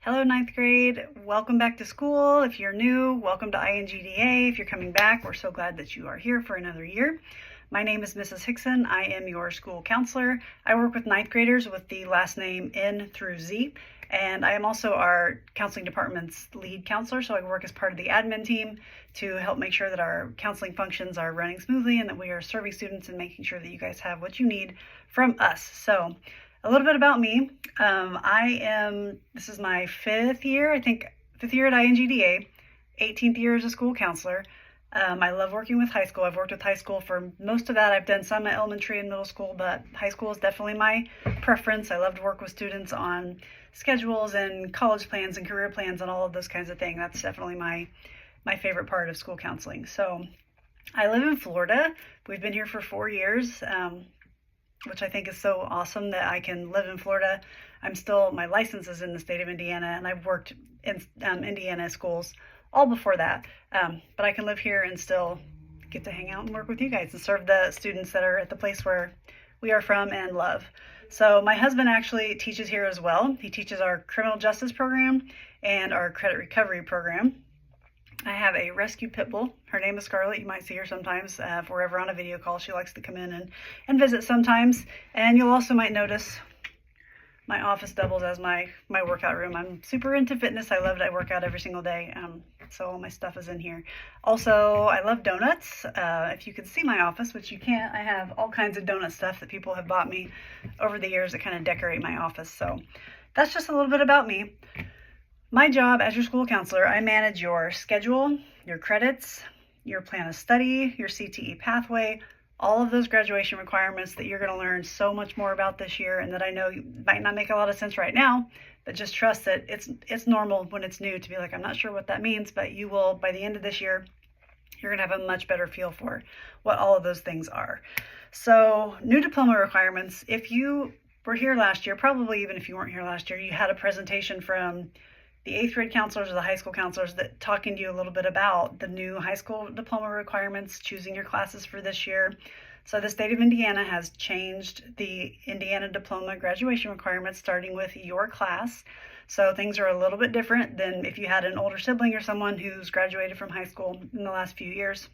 Hello, ninth grade. Welcome back to school. If you're new, welcome to INGDA. If you're coming back, we're so glad that you are here for another year. My name is Mrs. Hickson. I am your school counselor. I work with ninth graders with the last name N through Z, and I am also our counseling department's lead counselor, so I work as part of the admin team to help make sure that our counseling functions are running smoothly and that we are serving students and making sure that you guys have what you need from us. So a little bit about me. This is my fifth year at INGDA, 18th year as a school counselor. I love working with high school. I've worked with high school for most of that. I've done some at elementary and middle school, but high school is definitely my preference. I love to work with students on schedules and college plans and career plans and all of those kinds of things. That's definitely my favorite part of school counseling. So I live in Florida. We've been here for 4 years. Which I think is so awesome that I can live in Florida. My license is in the state of Indiana, and I've worked in Indiana schools all before that. But I can live here and still get to hang out and work with you guys and serve the students that are at the place where we are from and love. So my husband actually teaches here as well. He teaches our criminal justice program and our credit recovery program. I have a rescue pit bull. Her name is Scarlett. You might see her sometimes if we're ever on a video call. She likes to come in and visit sometimes. And you'll also might notice my office doubles as my workout room. I'm super into fitness. I love it. I work out every single day. So all my stuff is in here. Also, I love donuts. If you could see my office, which you can't, I have all kinds of donut stuff that people have bought me over the years that kind of decorate my office. So that's just a little bit about me. My job as your school counselor, I manage your schedule, your credits, your plan of study, your CTE pathway, all of those graduation requirements that you're going to learn so much more about this year, and that I know might not make a lot of sense right now, but just trust that it's normal when it's new to be like, I'm not sure what that means, but you will, by the end of this year, you're going to have a much better feel for what all of those things are. So new diploma requirements. If you were here last year, probably even if you weren't here last year, you had a presentation from the 8th grade counselors or the high school counselors that talking to you a little bit about the new high school diploma requirements, choosing your classes for this year. So the state of Indiana has changed the Indiana diploma graduation requirements starting with your class. So things are a little bit different than if you had an older sibling or someone who's graduated from high school in the last few years.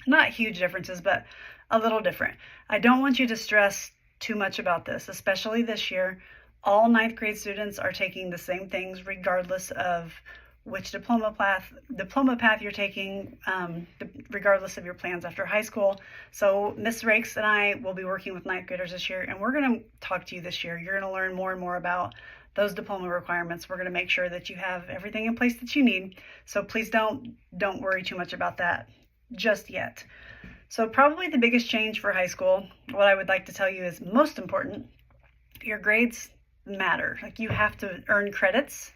Not huge differences, but a little different. I don't want you to stress too much about this, especially this year. All ninth grade students are taking the same things regardless of which diploma path you're taking, regardless of your plans after high school. So Miss Rakes and I will be working with ninth graders this year, and we're going to talk to you this year. You're going to learn more and more about those diploma requirements. We're going to make sure that you have everything in place that you need. So please don't worry too much about that just yet. So probably the biggest change for high school, what I would like to tell you is most important, your grades matter. Like, you have to earn credits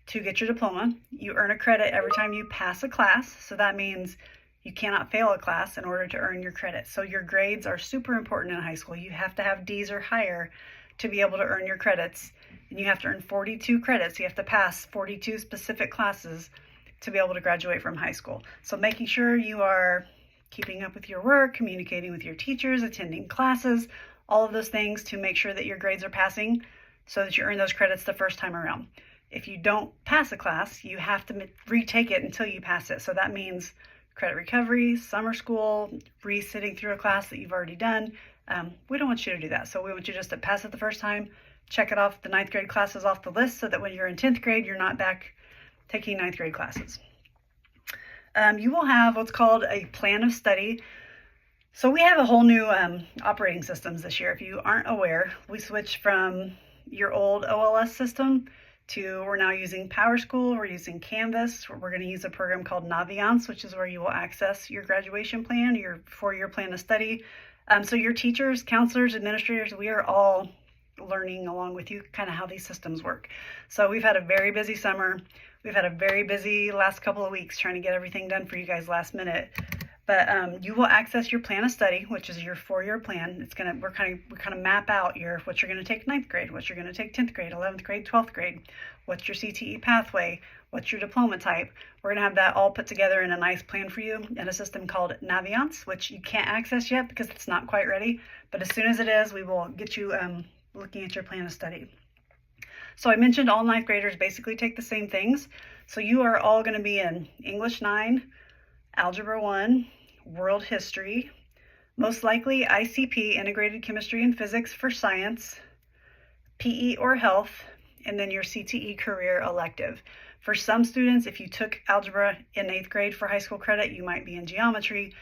to get your diploma. You earn a credit every time you pass a class. So that means you cannot fail a class in order to earn your credit. So your grades are super important in high school. You have to have D's or higher to be able to earn your credits. And you have to earn 42 credits. You have to pass 42 specific classes to be able to graduate from high school. So making sure you are keeping up with your work, communicating with your teachers, attending classes, all of those things to make sure that your grades are passing so that you earn those credits the first time around. If you don't pass a class, you have to retake it until you pass it. So that means credit recovery, summer school, re-sitting through a class that you've already done. We don't want you to do that. So we want you just to pass it the first time, check it off, the ninth grade classes off the list, so that when you're in 10th grade, you're not back taking ninth grade classes. You will have what's called a plan of study. So we have a whole new operating systems this year. If you aren't aware, we switched from your old OLS system to, we're now using PowerSchool, we're using Canvas, we're going to use a program called Naviance, which is where you will access your graduation plan, your 4-year plan of study. So your teachers, counselors, administrators, we are all learning along with you kind of how these systems work. So we've had a very busy summer. We've had a very busy last couple of weeks trying to get everything done for you guys last minute. But you will access your plan of study, which is your 4-year plan. We kind of map out what you're going to take 9th grade, what you're going to take 10th grade, 11th grade, 12th grade, what's your CTE pathway, what's your diploma type. We're going to have that all put together in a nice plan for you in a system called Naviance, which you can't access yet because it's not quite ready. But as soon as it is, we will get you looking at your plan of study. So I mentioned all ninth graders basically take the same things. So you are all going to be in English 9, Algebra 1, World History, most likely ICP, Integrated Chemistry and Physics for Science, PE or Health, and then your CTE career elective. For some students, if you took algebra in 8th grade for high school credit, you might be in geometry.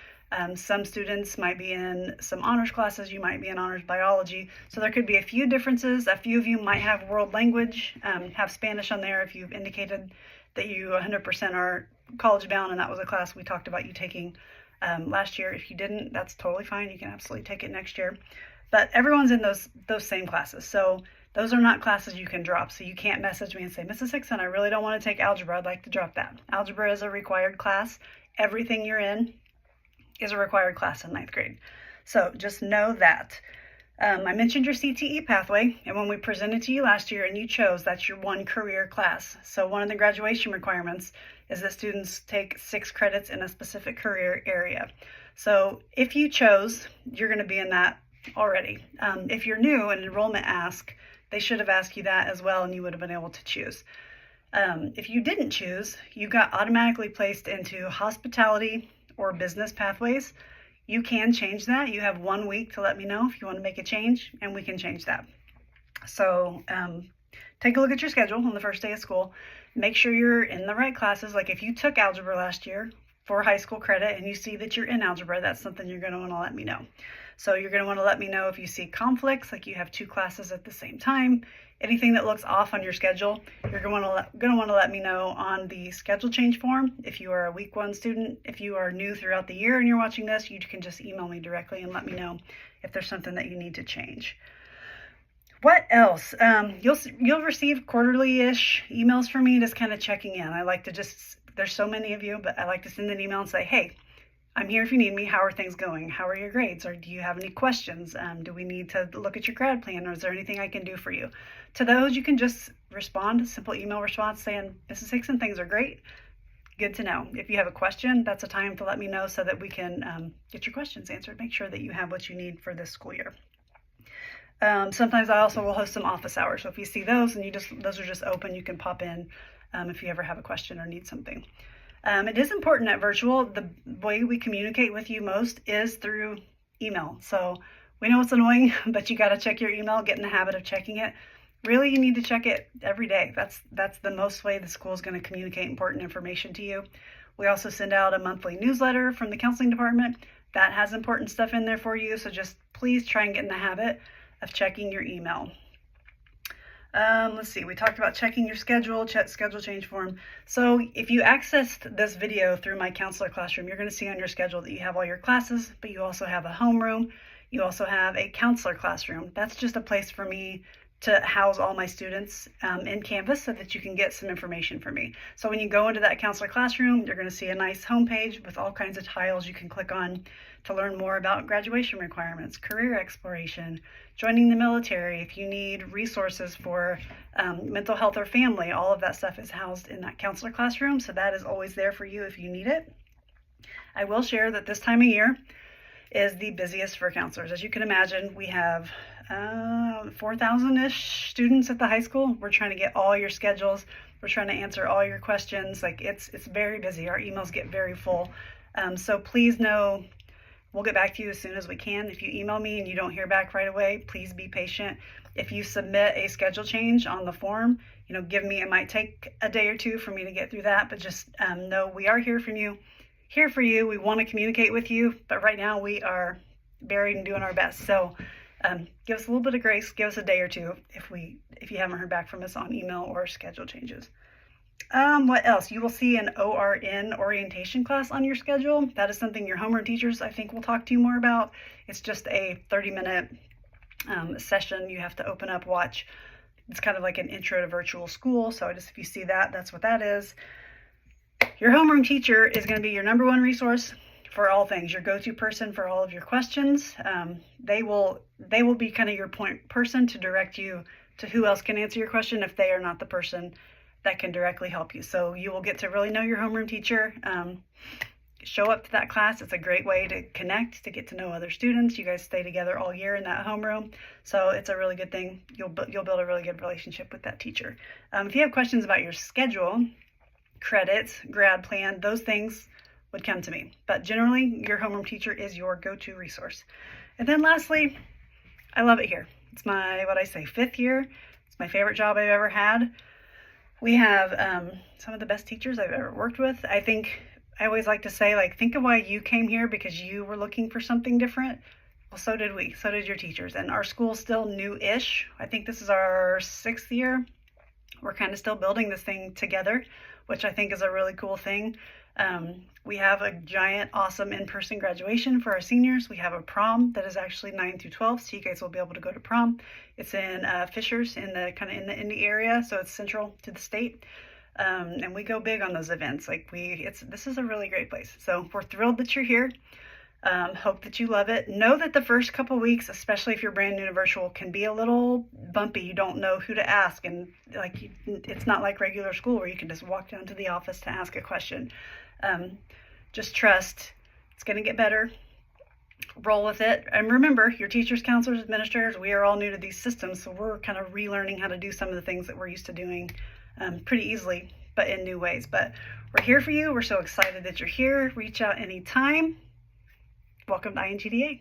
Some students might be in some honors classes, you might be in honors biology. So there could be a few differences. A few of you might have world language, have Spanish on there if you've indicated that you 100% are college bound, and that was a class we talked about you taking last year. If you didn't, that's totally fine. You can absolutely take it next year. But everyone's in those same classes. So those are not classes you can drop. So you can't message me and say, Mrs. Hickson, I really don't want to take algebra. I'd like to drop that. Algebra is a required class. Everything you're in is a required class in 9th grade. So just know that. I mentioned your CTE pathway, and when we presented to you last year and you chose, that's your one career class. So one of the graduation requirements is that students take 6 credits in a specific career area. So if you chose, you're going to be in that already. If you're new and enrollment asks, they should have asked you that as well, and you would have been able to choose. If you didn't choose, you got automatically placed into hospitality or business pathways. You can change that. You have 1 week to let me know if you want to make a change, and we can change that. So take a look at your schedule on the first day of school. Make sure you're in the right classes. Like if you took algebra last year for high school credit and you see that you're in algebra, that's something you're going to want to let me know. So you're going to want to let me know if you see conflicts, like you have 2 classes at the same time, anything that looks off on your schedule. You're going to want to let me know on the schedule change form. If you are a week 1 student, if you are new throughout the year and you're watching this, you can just email me directly and let me know if there's something that you need to change. What else? You'll receive quarterly-ish emails from me just kind of checking in. I like to there's so many of you, but I like to send an email and say, hey, I'm here if you need me. How are things going? How are your grades? Or do you have any questions? Do we need to look at your grad plan? Or is there anything I can do for you? To those, you can just respond, a simple email response saying, Mrs. Hickson, things are great. Good to know. If you have a question, that's a time to let me know so that we can get your questions answered. Make sure that you have what you need for this school year. Sometimes I also will host some office hours. So if you see those and those are just open, you can pop in if you ever have a question or need something. It is important at virtual. The way we communicate with you most is through email. So we know it's annoying, but you got to check your email, get in the habit of checking it. Really, you need to check it every day. That's the most way the school is going to communicate important information to you. We also send out a monthly newsletter from the counseling department that has important stuff in there for you. So just please try and get in the habit of checking your email. Let's see, we talked about checking your schedule, schedule change form. So if you accessed this video through my counselor classroom, you're going to see on your schedule that you have all your classes, but you also have a homeroom. You also have a counselor classroom. That's just a place for me to house all my students in Canvas so that you can get some information from me. So when you go into that counselor classroom, you're going to see a nice homepage with all kinds of tiles you can click on to learn more about graduation requirements, career exploration, joining the military. If you need resources for mental health or family, all of that stuff is housed in that counselor classroom. So that is always there for you if you need it. I will share that this time of year is the busiest for counselors. As you can imagine, we have 4,000-ish students at the high school. We're trying to get all your schedules. We're trying to answer all your questions. Like it's very busy. Our emails get very full. So please know we'll get back to you as soon as we can. If you email me and you don't hear back right away, please be patient. If you submit a schedule change on the form, it might take a day or 2 for me to get through that, but just know we are here for you. We want to communicate with you, but right now we are buried and doing our best. So give us a little bit of grace. Give us a day or 2 if you haven't heard back from us on email or schedule changes. What else? You will see an ORN orientation class on your schedule. That is something your homeroom teachers, I think, will talk to you more about. It's just a 30-minute session you have to open up, watch. It's kind of like an intro to virtual school. So if you see that, that's what that is. Your homeroom teacher is going to be your number 1 resource for all things, your go-to person for all of your questions. They will be kind of your point person to direct you to who else can answer your question if they are not the person that can directly help you. So you will get to really know your homeroom teacher. show up to that class. It's a great way to connect, to get to know other students. You guys stay together all year in that homeroom, so it's a really good thing. You'll build a really good relationship with that teacher. If you have questions about your schedule, credits, grad plan, those things would come to me. But generally, your homeroom teacher is your go-to resource. And then lastly, I love it here. It's my, what I say, 5th year. It's my favorite job I've ever had. We have some of the best teachers I've ever worked with. I always like to say, like, think of why you came here, because you were looking for something different. Well, so did we. So did your teachers. And our school's still new-ish. I think this is our 6th year. We're kind of still building this thing together, which I think is a really cool thing. We have a giant, awesome in-person graduation for our seniors. We have a prom that is actually 9 through 12, so you guys will be able to go to prom. It's in Fishers, in the Indy area, so it's central to the state. And we go big on those events. This is a really great place. So we're thrilled that you're here. Hope that you love it. Know that the first couple weeks, especially if you're brand new to virtual, can be a little bumpy. You don't know who to ask, and it's not like regular school where you can just walk down to the office to ask a question. Just trust. It's going to get better. Roll with it. And remember, your teachers, counselors, administrators, we are all new to these systems, so we're kind of relearning how to do some of the things that we're used to doing pretty easily, but in new ways. But we're here for you. We're so excited that you're here. Reach out anytime. Welcome to INGDA.